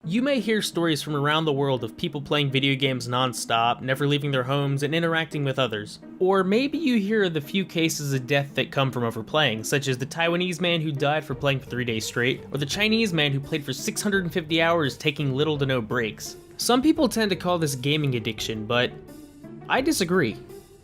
You may hear stories from around the world of people playing video games non-stop, never leaving their homes, and interacting with others. Or maybe you hear of the few cases of death that come from overplaying, such as the Taiwanese man who died for playing for 3 days straight, or the Chinese man who played for 650 hours taking little to no breaks. Some people tend to call this gaming addiction, but I disagree.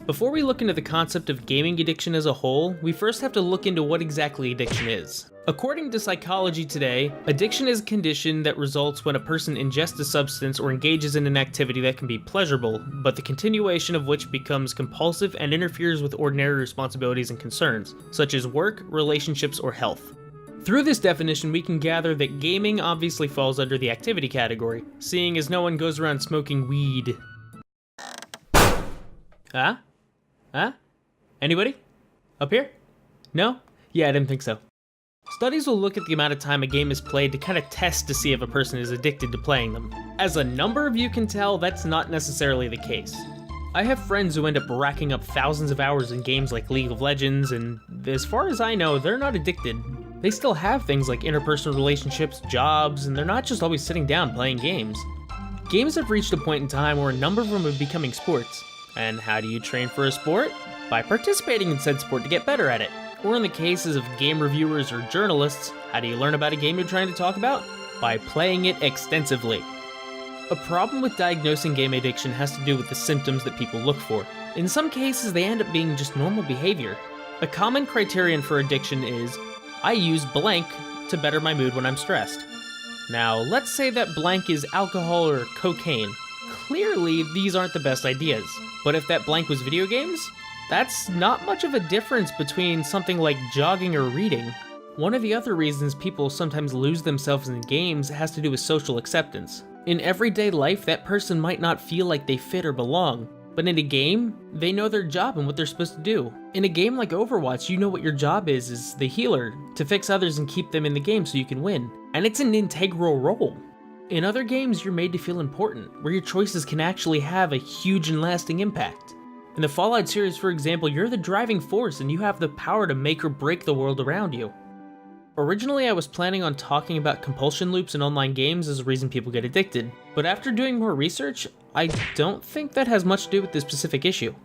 Before we look into the concept of gaming addiction as a whole, we first have to look into what exactly addiction is. According to Psychology Today, addiction is a condition that results when a person ingests a substance or engages in an activity that can be pleasurable, but the continuation of which becomes compulsive and interferes with ordinary responsibilities and concerns, such as work, relationships, or health. Through this definition, we can gather that gaming obviously falls under the activity category, seeing as no one goes around smoking weed. Huh? Anybody? Up here? No? Yeah, I didn't think so. Studies will look at the amount of time a game is played to kind of test to see if a person is addicted to playing them. As a number of you can tell, that's not necessarily the case. I have friends who end up racking up thousands of hours in games like League of Legends, and as far as I know, they're not addicted. They still have things like interpersonal relationships, jobs, and they're not just always sitting down playing games. Games have reached a point in time where a number of them are becoming sports. And how do you train for a sport? By participating in said sport to get better at it. Or in the cases of game reviewers or journalists, how do you learn about a game you're trying to talk about? By playing it extensively. A problem with diagnosing game addiction has to do with the symptoms that people look for. In some cases, they end up being just normal behavior. A common criterion for addiction is, I use blank to better my mood when I'm stressed. Now, let's say that blank is alcohol or cocaine. Clearly, these aren't the best ideas. But if that blank was video games, that's not much of a difference between something like jogging or reading. One of the other reasons people sometimes lose themselves in games has to do with social acceptance. In everyday life, that person might not feel like they fit or belong, but in a game, they know their job and what they're supposed to do. In a game like Overwatch, you know what your job is the healer, to fix others and keep them in the game so you can win. And it's an integral role. In other games, you're made to feel important, where your choices can actually have a huge and lasting impact. In the Fallout series, for example, you're the driving force and you have the power to make or break the world around you. Originally, I was planning on talking about compulsion loops in online games as a reason people get addicted, but after doing more research, I don't think that has much to do with this specific issue.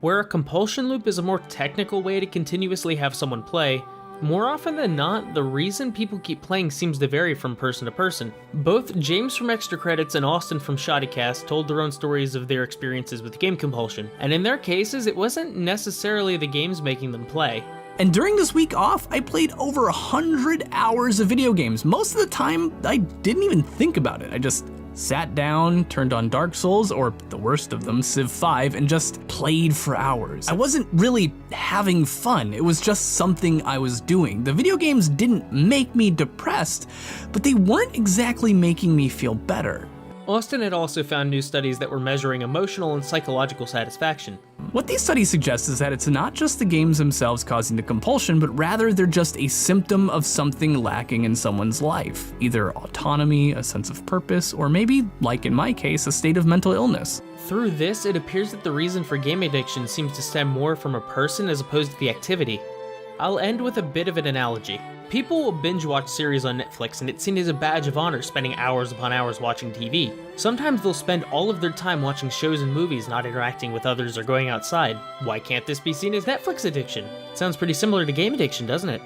Where a compulsion loop is a more technical way to continuously have someone play, more often than not, the reason people keep playing seems to vary from person to person. Both James from Extra Credits and Austin from Shoddycast told their own stories of their experiences with game compulsion, and in their cases, it wasn't necessarily the games making them play. And during this week off, I played over 100 hours of video games. Most of the time, I didn't even think about it. I just sat down, turned on Dark Souls, or the worst of them, Civ 5, and just played for hours. I wasn't really having fun, it was just something I was doing. The video games didn't make me depressed, but they weren't exactly making me feel better. Austin had also found new studies that were measuring emotional and psychological satisfaction. What these studies suggest is that it's not just the games themselves causing the compulsion, but rather they're just a symptom of something lacking in someone's life. Either autonomy, a sense of purpose, or maybe, like in my case, a state of mental illness. Through this, it appears that the reason for game addiction seems to stem more from a person as opposed to the activity. I'll end with a bit of an analogy. People will binge watch series on Netflix and it's seen as a badge of honor spending hours upon hours watching TV. Sometimes they'll spend all of their time watching shows and movies, not interacting with others or going outside. Why can't this be seen as Netflix addiction? Sounds pretty similar to game addiction, doesn't it?